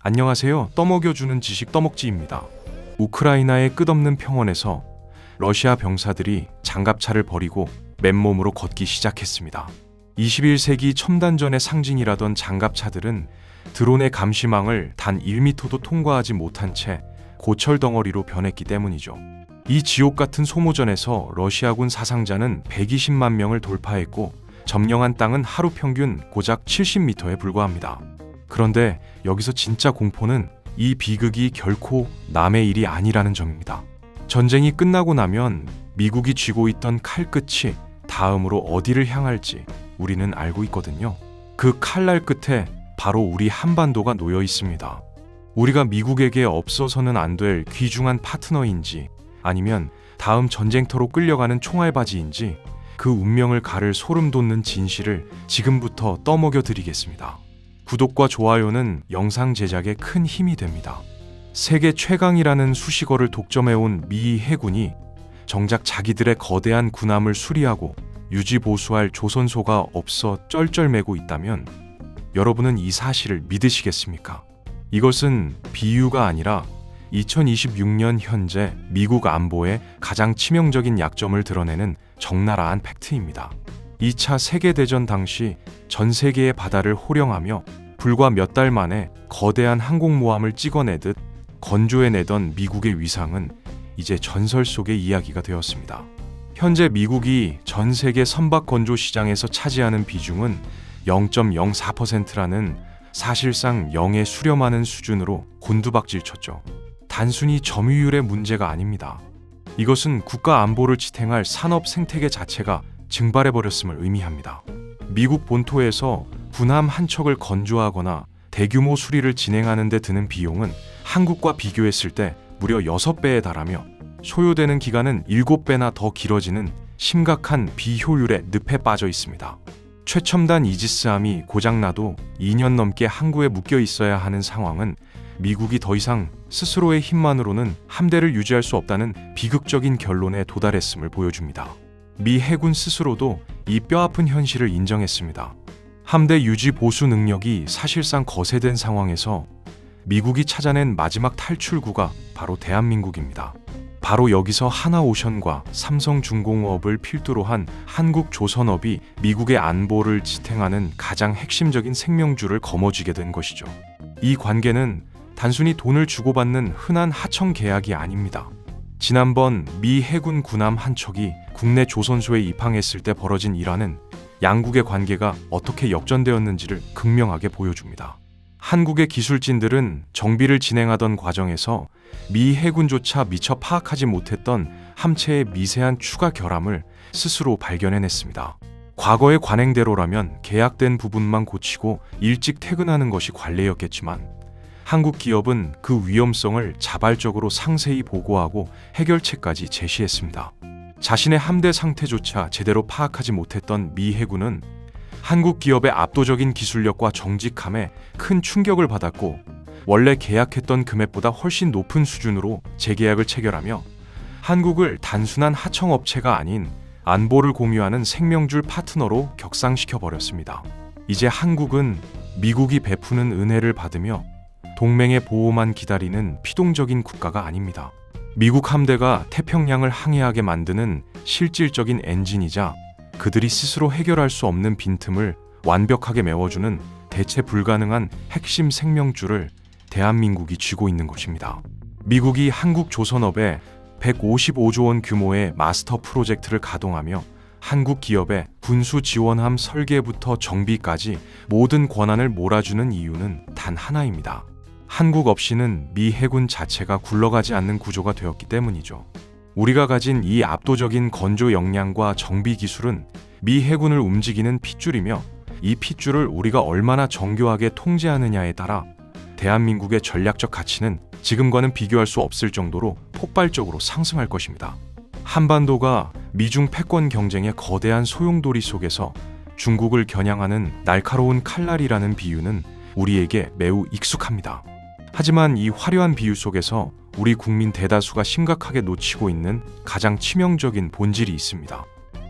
안녕하세요. 떠먹여주는 지식 떠먹지입니다. 우크라이나의 끝없는 평원에서 러시아 병사들이 장갑차를 버리고 맨몸으로 걷기 시작했습니다. 21세기 첨단전의 상징이라던 장갑차들은 드론의 감시망을 단 1m도 통과하지 못한 채 고철 덩어리로 변했기 때문이죠. 이 지옥 같은 소모전에서 러시아군 사상자는 120만 명을 돌파했고 점령한 땅은 하루 평균 고작 70m에 불과합니다. 그런데 여기서 진짜 공포는 이 비극이 결코 남의 일이 아니라는 점입니다. 전쟁이 끝나고 나면 미국이 쥐고 있던 칼끝이 다음으로 어디를 향할지 우리는 알고 있거든요. 그 칼날 끝에 바로 우리 한반도가 놓여 있습니다. 우리가 미국에게 없어서는 안 될 귀중한 파트너인지 아니면 다음 전쟁터로 끌려가는 총알바지인지 그 운명을 가를 소름 돋는 진실을 지금부터 떠먹여 드리겠습니다. 구독과 좋아요는 영상 제작에 큰 힘이 됩니다. 세계 최강이라는 수식어를 독점해온 미 해군이 정작 자기들의 거대한 군함을 수리하고 유지보수할 조선소가 없어 쩔쩔매고 있다면 여러분은 이 사실을 믿으시겠습니까? 이것은 비유가 아니라 2026년 현재 미국 안보의 가장 치명적인 약점을 드러내는 적나라한 팩트입니다. 2차 세계대전 당시 전 세계의 바다를 호령하며 불과 몇 달 만에 거대한 항공모함을 찍어내듯 건조해내던 미국의 위상은 이제 전설 속의 이야기가 되었습니다. 현재 미국이 전 세계 선박 건조 시장에서 차지하는 비중은 0.04%라는 사실상 0에 수렴하는 수준으로 곤두박질 쳤죠. 단순히 점유율의 문제가 아닙니다. 이것은 국가 안보를 지탱할 산업 생태계 자체가 증발해버렸음을 의미합니다. 미국 본토에서 군함 한 척을 건조하거나 대규모 수리를 진행하는 데 드는 비용은 한국과 비교했을 때 무려 6배에 달하며 소요되는 기간은 7배나 더 길어지는 심각한 비효율의 늪에 빠져 있습니다. 최첨단 이지스함이 고장나도 2년 넘게 항구에 묶여 있어야 하는 상황은 미국이 더 이상 스스로의 힘만으로는 함대를 유지할 수 없다는 비극적인 결론에 도달했음을 보여줍니다. 미 해군 스스로도 이 뼈아픈 현실을 인정했습니다. 함대 유지 보수 능력이 사실상 거세된 상황에서 미국이 찾아낸 마지막 탈출구가 바로 대한민국입니다. 바로 여기서 하나오션과 삼성중공업을 필두로 한 한국조선업이 미국의 안보를 지탱하는 가장 핵심적인 생명줄을 거머쥐게 된 것이죠. 이 관계는 단순히 돈을 주고받는 흔한 하청 계약이 아닙니다. 지난번 미 해군 군함 한 척이 국내 조선소에 입항했을 때 벌어진 일화는 양국의 관계가 어떻게 역전되었는지를 극명하게 보여줍니다. 한국의 기술진들은 정비를 진행하던 과정에서 미 해군조차 미처 파악하지 못했던 함체의 미세한 추가 결함을 스스로 발견해냈습니다. 과거의 관행대로라면 계약된 부분만 고치고 일찍 퇴근하는 것이 관례였겠지만 한국 기업은 그 위험성을 자발적으로 상세히 보고하고 해결책까지 제시했습니다. 자신의 함대 상태조차 제대로 파악하지 못했던 미 해군은 한국 기업의 압도적인 기술력과 정직함에 큰 충격을 받았고 원래 계약했던 금액보다 훨씬 높은 수준으로 재계약을 체결하며 한국을 단순한 하청업체가 아닌 안보를 공유하는 생명줄 파트너로 격상시켜버렸습니다. 이제 한국은 미국이 베푸는 은혜를 받으며 동맹의 보호만 기다리는 피동적인 국가가 아닙니다. 미국 함대가 태평양을 항해하게 만드는 실질적인 엔진이자 그들이 스스로 해결할 수 없는 빈틈을 완벽하게 메워주는 대체 불가능한 핵심 생명줄을 대한민국이 쥐고 있는 것입니다. 미국이 한국조선업에 155조 원 규모의 마스터 프로젝트를 가동하며 한국 기업의 군수 지원함 설계부터 정비까지 모든 권한을 몰아주는 이유는 단 하나입니다. 한국 없이는 미 해군 자체가 굴러가지 않는 구조가 되었기 때문이죠. 우리가 가진 이 압도적인 건조 역량과 정비 기술은 미 해군을 움직이는 핏줄이며 이 핏줄을 우리가 얼마나 정교하게 통제하느냐에 따라 대한민국의 전략적 가치는 지금과는 비교할 수 없을 정도로 폭발적으로 상승할 것입니다. 한반도가 미중 패권 경쟁의 거대한 소용돌이 속에서 중국을 겨냥하는 날카로운 칼날이라는 비유는 우리에게 매우 익숙합니다. 하지만 이 화려한 비유 속에서 우리 국민 대다수가 심각하게 놓치고 있는 가장 치명적인 본질이 있습니다.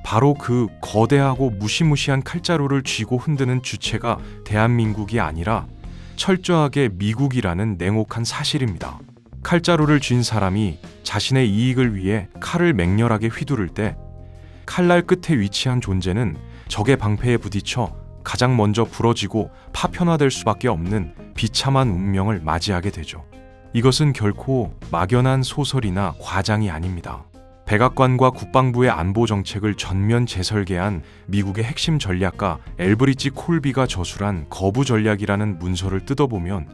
바로 그 거대하고 무시무시한 칼자루를 쥐고 흔드는 주체가 대한민국이 아니라 철저하게 미국이라는 냉혹한 사실입니다. 칼자루를 쥔 사람이 자신의 이익을 위해 칼을 맹렬하게 휘두를 때 칼날 끝에 위치한 존재는 적의 방패에 부딪혀 가장 먼저 부러지고 파편화될 수밖에 없는 비참한 운명을 맞이하게 되죠. 이것은 결코 막연한 소설이나 과장이 아닙니다. 백악관과 국방부의 안보 정책을 전면 재설계한 미국의 핵심 전략가 엘브리지 콜비가 저술한 거부 전략이라는 문서를 뜯어보면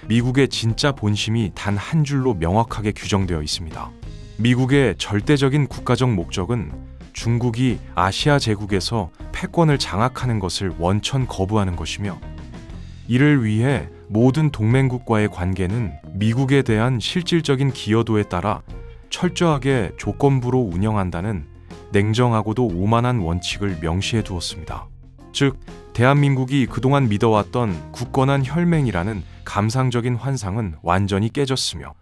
미국의 진짜 본심이 단 한 줄로 명확하게 규정되어 있습니다. 미국의 절대적인 국가적 목적은 중국이 아시아 제국에서 패권을 장악하는 것을 원천 거부하는 것이며, 이를 위해 모든 동맹국과의 관계는 미국에 대한 실질적인 기여도에 따라 철저하게 조건부로 운영한다는 냉정하고도 오만한 원칙을 명시해 두었습니다. 즉, 대한민국이 그동안 믿어왔던 굳건한 혈맹이라는 감상적인 환상은 완전히 깨졌으며,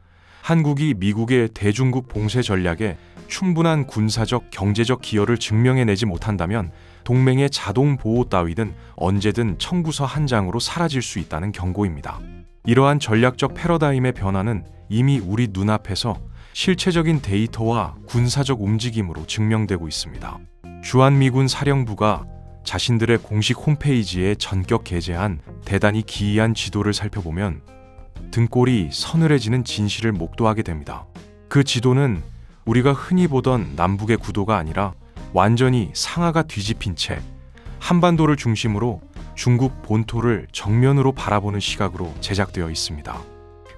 한국이 미국의 대중국 봉쇄 전략에 충분한 군사적, 경제적 기여를 증명해내지 못한다면 동맹의 자동 보호 따위는 언제든 청구서 한 장으로 사라질 수 있다는 경고입니다. 이러한 전략적 패러다임의 변화는 이미 우리 눈앞에서 실체적인 데이터와 군사적 움직임으로 증명되고 있습니다. 주한미군 사령부가 자신들의 공식 홈페이지에 전격 게재한 대단히 기이한 지도를 살펴보면 등골이 서늘해지는 진실을 목도하게 됩니다. 그 지도는 우리가 흔히 보던 남북의 구도가 아니라 완전히 상하가 뒤집힌 채 한반도를 중심으로 중국 본토를 정면으로 바라보는 시각으로 제작되어 있습니다.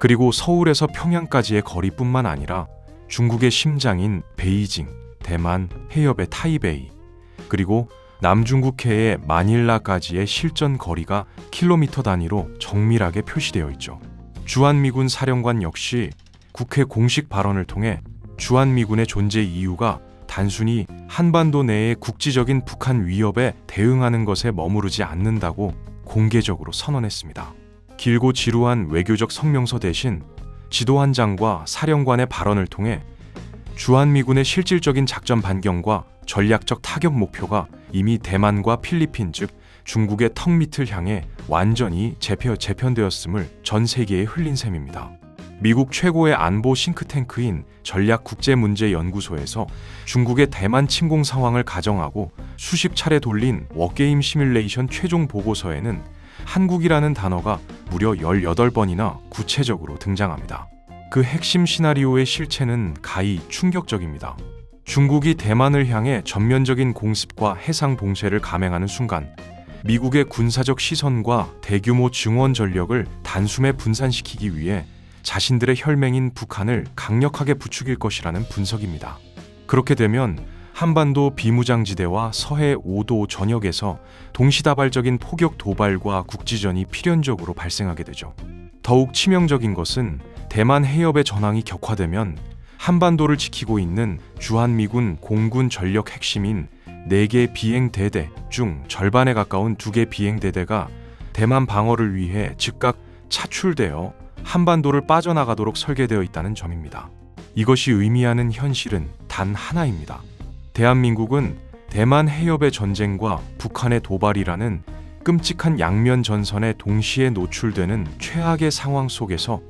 그리고 서울에서 평양까지의 거리뿐만 아니라 중국의 심장인 베이징, 대만, 해협의 타이베이, 그리고 남중국해의 마닐라까지의 실전 거리가 킬로미터 단위로 정밀하게 표시되어 있죠. 주한미군 사령관 역시 국회 공식 발언을 통해 주한미군의 존재 이유가 단순히 한반도 내의 국지적인 북한 위협에 대응하는 것에 머무르지 않는다고 공개적으로 선언했습니다. 길고 지루한 외교적 성명서 대신 지도 한 장과 사령관의 발언을 통해 주한미군의 실질적인 작전 반경과 전략적 타격 목표가 이미 대만과 필리핀 즉 중국의 턱 밑을 향해 완전히 재편되었음을 전 세계에 흘린 셈입니다. 미국 최고의 안보 싱크탱크인 전략국제문제연구소에서 중국의 대만 침공 상황을 가정하고 수십 차례 돌린 워게임 시뮬레이션 최종 보고서에는 한국이라는 단어가 무려 18번이나 구체적으로 등장합니다. 그 핵심 시나리오의 실체는 가히 충격적입니다. 중국이 대만을 향해 전면적인 공습과 해상 봉쇄를 감행하는 순간 미국의 군사적 시선과 대규모 증원 전력을 단숨에 분산시키기 위해 자신들의 혈맹인 북한을 강력하게 부추길 것이라는 분석입니다. 그렇게 되면 한반도 비무장지대와 서해 5도 전역에서 동시다발적인 포격 도발과 국지전이 필연적으로 발생하게 되죠. 더욱 치명적인 것은 대만 해협의 전황이 격화되면 한반도를 지키고 있는 주한미군 공군 전력 핵심인 4개 비행대대 중 절반에 가까운 2개 비행대대가 대만 방어를 위해 즉각 차출되어 한반도를 빠져나가도록 설계되어 있다는 점입니다. 이것이 의미하는 현실은 단 하나입니다. 대한민국은 대만 해협의 전쟁과 북한의 도발이라는 끔찍한 양면 전선에 동시에 노출되는 최악의 상황 속에서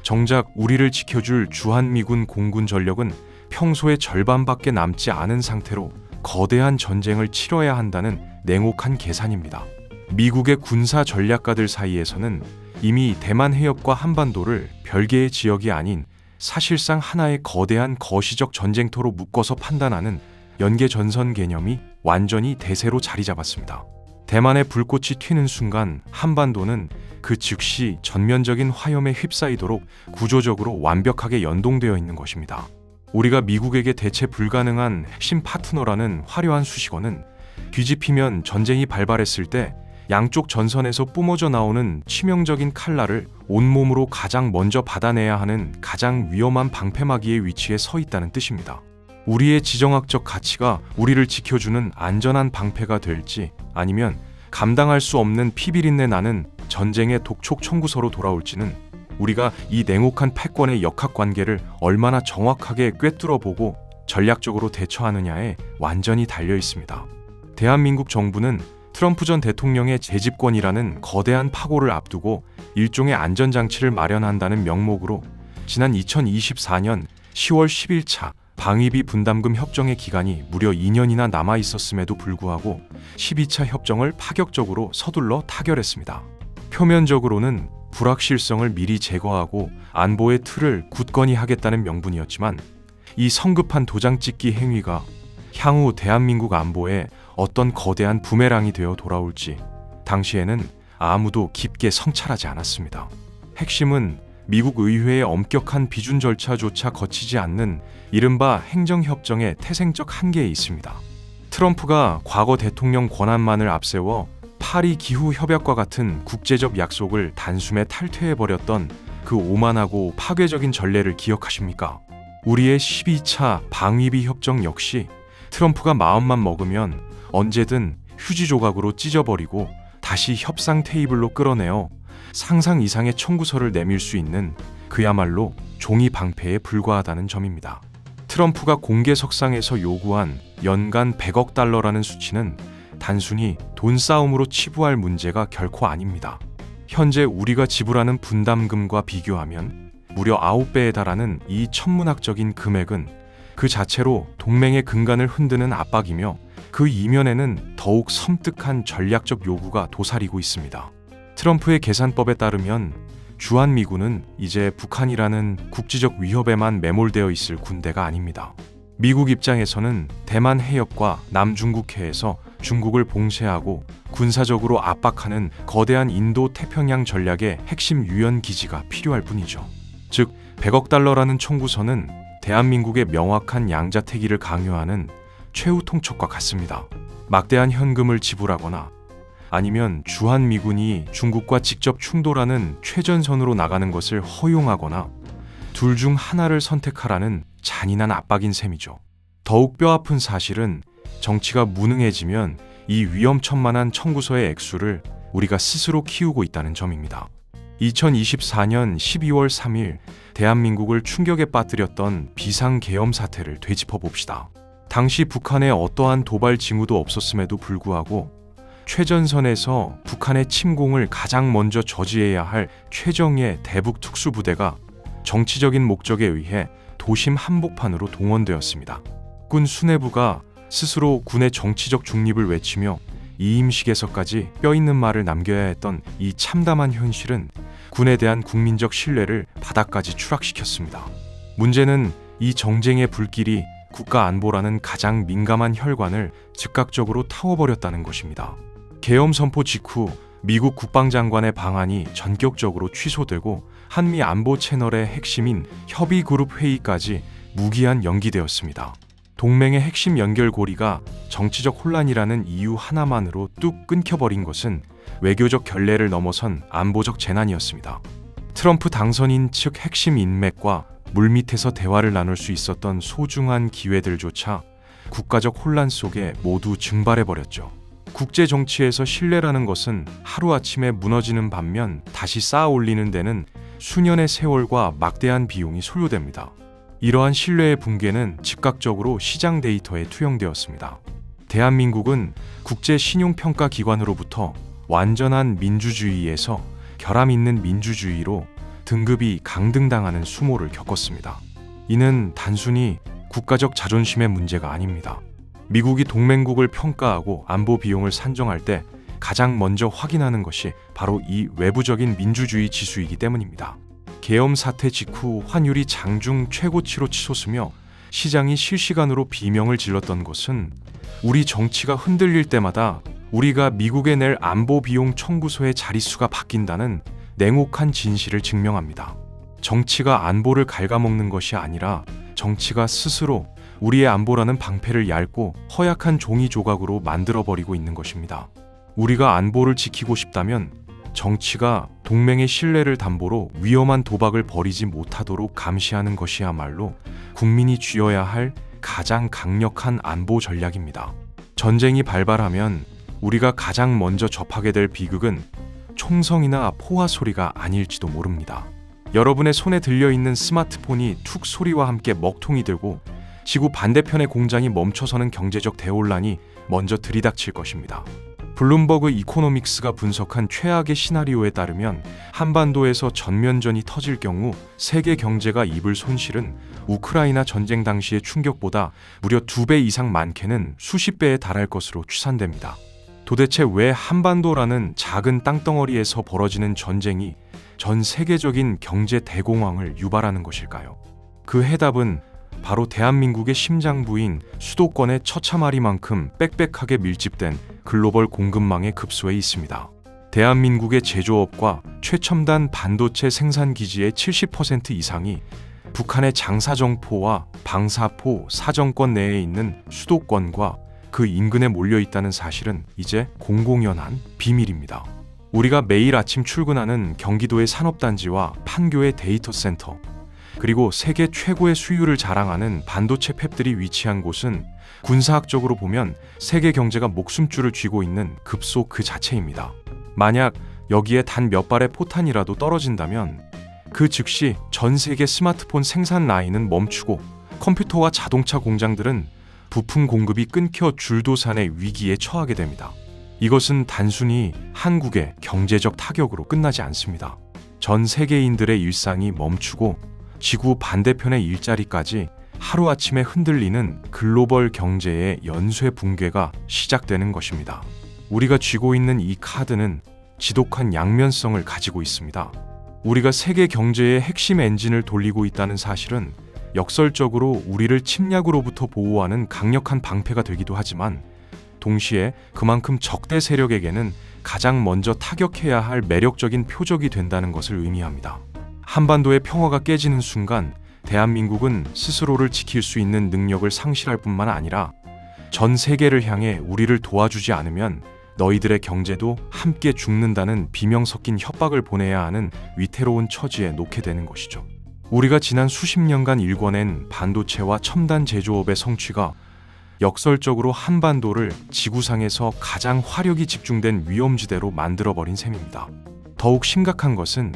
정작 우리를 지켜줄 주한미군 공군 전력은 평소의 절반밖에 남지 않은 상태로 거대한 전쟁을 치러야 한다는 냉혹한 계산입니다. 미국의 군사 전략가들 사이에서는 이미 대만 해협과 한반도를 별개의 지역이 아닌 사실상 하나의 거대한 거시적 전쟁터로 묶어서 판단하는 연계전선 개념이 완전히 대세로 자리 잡았습니다. 대만의 불꽃이 튀는 순간 한반도는 그 즉시 전면적인 화염에 휩싸이도록 구조적으로 완벽하게 연동되어 있는 것입니다. 우리가 미국에게 대체 불가능한 핵심 파트너라는 화려한 수식어는 뒤집히면 전쟁이 발발했을 때 양쪽 전선에서 뿜어져 나오는 치명적인 칼날을 온몸으로 가장 먼저 받아내야 하는 가장 위험한 방패막이의 위치에 서 있다는 뜻입니다. 우리의 지정학적 가치가 우리를 지켜주는 안전한 방패가 될지 아니면 감당할 수 없는 피비린내 나는 전쟁의 독촉 청구서로 돌아올지는 우리가 이 냉혹한 패권의 역학관계를 얼마나 정확하게 꿰뚫어보고 전략적으로 대처하느냐에 완전히 달려 있습니다. 대한민국 정부는 트럼프 전 대통령의 재집권이라는 거대한 파고를 앞두고 일종의 안전장치를 마련한다는 명목으로 지난 2024년 10월 10일차 방위비 분담금 협정의 기간이 무려 2년이나 남아 있었음에도 불구하고 12차 협정을 파격적으로 서둘러 타결했습니다. 표면적으로는 불확실성을 미리 제거하고 안보의 틀을 굳건히 하겠다는 명분이었지만 이 성급한 도장찍기 행위가 향후 대한민국 안보에 어떤 거대한 부메랑이 되어 돌아올지 당시에는 아무도 깊게 성찰하지 않았습니다. 핵심은 미국 의회의 엄격한 비준 절차조차 거치지 않는 이른바 행정협정의 태생적 한계에 있습니다. 트럼프가 과거 대통령 권한만을 앞세워 파리 기후협약과 같은 국제적 약속을 단숨에 탈퇴해버렸던 그 오만하고 파괴적인 전례를 기억하십니까? 우리의 12차 방위비 협정 역시 트럼프가 마음만 먹으면 언제든 휴지 조각으로 찢어버리고 다시 협상 테이블로 끌어내어 상상 이상의 청구서를 내밀 수 있는 그야말로 종이 방패에 불과하다는 점입니다. 트럼프가 공개석상에서 요구한 연간 100억 달러라는 수치는 단순히 돈 싸움으로 치부할 문제가 결코 아닙니다. 현재 우리가 지불하는 분담금과 비교하면 무려 9배에 달하는 이 천문학적인 금액은 그 자체로 동맹의 근간을 흔드는 압박이며 그 이면에는 더욱 섬뜩한 전략적 요구가 도사리고 있습니다. 트럼프의 계산법에 따르면 주한미군은 이제 북한이라는 국지적 위협에만 매몰되어 있을 군대가 아닙니다. 미국 입장에서는 대만 해협과 남중국해에서 중국을 봉쇄하고 군사적으로 압박하는 거대한 인도 태평양 전략의 핵심 유연 기지가 필요할 뿐이죠. 즉 100억 달러라는 청구서는 대한민국의 명확한 양자태기를 강요하는 최후 통첩과 같습니다. 막대한 현금을 지불하거나 아니면 주한미군이 중국과 직접 충돌하는 최전선으로 나가는 것을 허용하거나 둘 중 하나를 선택하라는 잔인한 압박인 셈이죠. 더욱 뼈아픈 사실은 정치가 무능해지면 이 위험천만한 청구서의 액수를 우리가 스스로 키우고 있다는 점입니다. 2024년 12월 3일 대한민국을 충격에 빠뜨렸던 비상계엄 사태를 되짚어 봅시다. 당시 북한에 어떠한 도발 징후도 없었음에도 불구하고 최전선에서 북한의 침공을 가장 먼저 저지해야 할 최정예 대북 특수부대가 정치적인 목적에 의해 도심 한복판으로 동원되었습니다. 군 수뇌부가 스스로 군의 정치적 중립을 외치며 이임식에서까지 뼈있는 말을 남겨야 했던 이 참담한 현실은 군에 대한 국민적 신뢰를 바닥까지 추락시켰습니다. 문제는 이 정쟁의 불길이 국가 안보라는 가장 민감한 혈관을 즉각적으로 타워버렸다는 것입니다. 계엄 선포 직후 미국 국방장관의 방한이 전격적으로 취소되고 한미 안보 채널의 핵심인 협의그룹 회의까지 무기한 연기되었습니다. 동맹의 핵심 연결고리가 정치적 혼란이라는 이유 하나만으로 뚝 끊겨버린 것은 외교적 결례를 넘어선 안보적 재난이었습니다. 트럼프 당선인 측 핵심 인맥과 물밑에서 대화를 나눌 수 있었던 소중한 기회들조차 국가적 혼란 속에 모두 증발해버렸죠. 국제 정치에서 신뢰라는 것은 하루아침에 무너지는 반면 다시 쌓아 올리는 데는 수년의 세월과 막대한 비용이 소요됩니다. 이러한 신뢰의 붕괴는 즉각적으로 시장 데이터에 투영되었습니다. 대한민국은 국제 신용평가 기관으로부터 완전한 민주주의에서 결함 있는 민주주의로 등급이 강등당하는 수모를 겪었습니다. 이는 단순히 국가적 자존심의 문제가 아닙니다. 미국이 동맹국을 평가하고 안보 비용을 산정할 때 가장 먼저 확인하는 것이 바로 이 외부적인 민주주의 지수이기 때문입니다. 계엄 사태 직후 환율이 장중 최고치로 치솟으며 시장이 실시간으로 비명을 질렀던 것은 우리 정치가 흔들릴 때마다 우리가 미국에 낼 안보 비용 청구서의 자릿수가 바뀐다는 냉혹한 진실을 증명합니다. 정치가 안보를 갉아먹는 것이 아니라 정치가 스스로 우리의 안보라는 방패를 얇고 허약한 종이 조각으로 만들어버리고 있는 것입니다. 우리가 안보를 지키고 싶다면 정치가 동맹의 신뢰를 담보로 위험한 도박을 벌이지 못하도록 감시하는 것이야말로 국민이 쥐어야 할 가장 강력한 안보 전략입니다. 전쟁이 발발하면 우리가 가장 먼저 접하게 될 비극은 총성이나 포화 소리가 아닐지도 모릅니다. 여러분의 손에 들려있는 스마트폰이 툭 소리와 함께 먹통이 되고 지구 반대편의 공장이 멈춰서는 경제적 대혼란이 먼저 들이닥칠 것입니다. 블룸버그 이코노믹스가 분석한 최악의 시나리오에 따르면 한반도에서 전면전이 터질 경우 세계 경제가 입을 손실은 우크라이나 전쟁 당시의 충격보다 무려 2배 이상 많게는 수십 배에 달할 것으로 추산됩니다. 도대체 왜 한반도라는 작은 땅덩어리에서 벌어지는 전쟁이 전 세계적인 경제 대공황을 유발하는 것일까요? 그 해답은 바로 대한민국의 심장부인 수도권의 처참하리만큼 빽빽하게 밀집된 글로벌 공급망의 급소에 있습니다. 대한민국의 제조업과 최첨단 반도체 생산 기지의 70% 이상이 북한의 장사정포와 방사포 사정권 내에 있는 수도권과 그 인근에 몰려 있다는 사실은 이제 공공연한 비밀입니다. 우리가 매일 아침 출근하는 경기도의 산업단지와 판교의 데이터 센터, 그리고 세계 최고의 수율을 자랑하는 반도체 팹들이 위치한 곳은 군사학적으로 보면 세계 경제가 목숨줄을 쥐고 있는 급소 그 자체입니다. 만약 여기에 단 몇 발의 포탄이라도 떨어진다면 그 즉시 전 세계 스마트폰 생산 라인은 멈추고 컴퓨터와 자동차 공장들은 부품 공급이 끊겨 줄도산의 위기에 처하게 됩니다. 이것은 단순히 한국의 경제적 타격으로 끝나지 않습니다. 전 세계인들의 일상이 멈추고 지구 반대편의 일자리까지 하루아침에 흔들리는 글로벌 경제의 연쇄 붕괴가 시작되는 것입니다. 우리가 쥐고 있는 이 카드는 지독한 양면성을 가지고 있습니다. 우리가 세계 경제의 핵심 엔진을 돌리고 있다는 사실은 역설적으로 우리를 침략으로부터 보호하는 강력한 방패가 되기도 하지만 동시에 그만큼 적대 세력에게는 가장 먼저 타격해야 할 매력적인 표적이 된다는 것을 의미합니다. 한반도의 평화가 깨지는 순간 대한민국은 스스로를 지킬 수 있는 능력을 상실할 뿐만 아니라 전 세계를 향해 우리를 도와주지 않으면 너희들의 경제도 함께 죽는다는 비명 섞인 협박을 보내야 하는 위태로운 처지에 놓게 되는 것이죠. 우리가 지난 수십 년간 일궈낸 반도체와 첨단 제조업의 성취가 역설적으로 한반도를 지구상에서 가장 화력이 집중된 위험지대로 만들어버린 셈입니다. 더욱 심각한 것은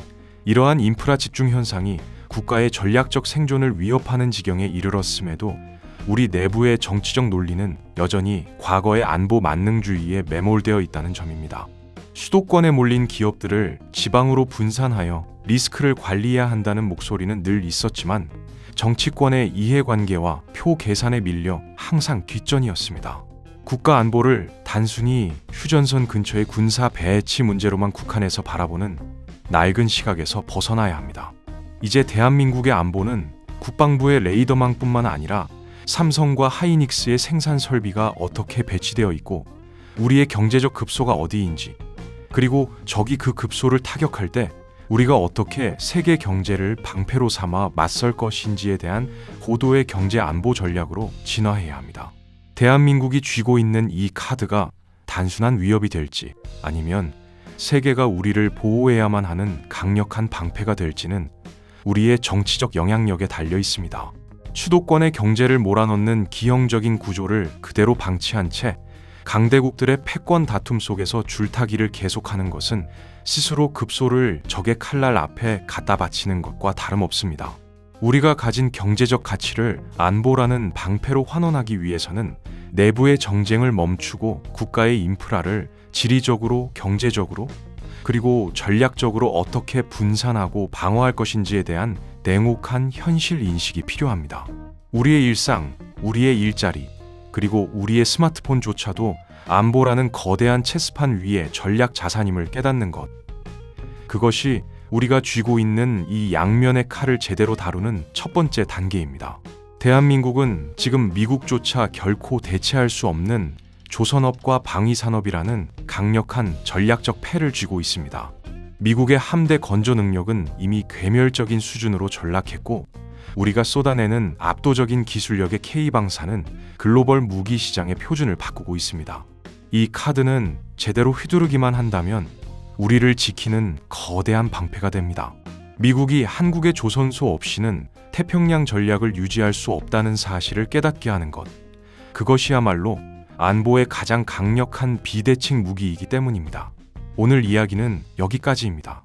이러한 인프라 집중 현상이 국가의 전략적 생존을 위협하는 지경에 이르렀음에도 우리 내부의 정치적 논리는 여전히 과거의 안보 만능주의에 매몰되어 있다는 점입니다. 수도권에 몰린 기업들을 지방으로 분산하여 리스크를 관리해야 한다는 목소리는 늘 있었지만 정치권의 이해관계와 표 계산에 밀려 항상 뒷전이었습니다. 국가 안보를 단순히 휴전선 근처의 군사 배치 문제로만 국한해서 바라보는 낡은 시각에서 벗어나야 합니다. 이제 대한민국의 안보는 국방부의 레이더망뿐만 아니라 삼성과 하이닉스의 생산 설비가 어떻게 배치되어 있고 우리의 경제적 급소가 어디인지, 그리고 적이 그 급소를 타격할 때 우리가 어떻게 세계 경제를 방패로 삼아 맞설 것인지에 대한 고도의 경제 안보 전략으로 진화해야 합니다. 대한민국이 쥐고 있는 이 카드가 단순한 위협이 될지 아니면 세계가 우리를 보호해야만 하는 강력한 방패가 될지는 우리의 정치적 영향력에 달려 있습니다. 수도권의 경제를 몰아넣는 기형적인 구조를 그대로 방치한 채 강대국들의 패권 다툼 속에서 줄타기를 계속하는 것은 스스로 급소를 적의 칼날 앞에 갖다 바치는 것과 다름없습니다. 우리가 가진 경제적 가치를 안보라는 방패로 환원하기 위해서는 내부의 정쟁을 멈추고 국가의 인프라를 지리적으로, 경제적으로, 그리고 전략적으로 어떻게 분산하고 방어할 것인지에 대한 냉혹한 현실 인식이 필요합니다. 우리의 일상, 우리의 일자리, 그리고 우리의 스마트폰조차도 안보라는 거대한 체스판 위에 전략 자산임을 깨닫는 것. 그것이 우리가 쥐고 있는 이 양면의 칼을 제대로 다루는 첫 번째 단계입니다. 대한민국은 지금 미국조차 결코 대체할 수 없는 조선업과 방위산업이라는 강력한 전략적 패를 쥐고 있습니다. 미국의 함대 건조 능력은 이미 괴멸적인 수준으로 전락했고 우리가 쏟아내는 압도적인 기술력의 K방사는 글로벌 무기 시장의 표준을 바꾸고 있습니다. 이 카드는 제대로 휘두르기만 한다면 우리를 지키는 거대한 방패가 됩니다. 미국이 한국의 조선소 없이는 태평양 전략을 유지할 수 없다는 사실을 깨닫게 하는 것. 그것이야말로 안보의 가장 강력한 비대칭 무기이기 때문입니다. 오늘 이야기는 여기까지입니다.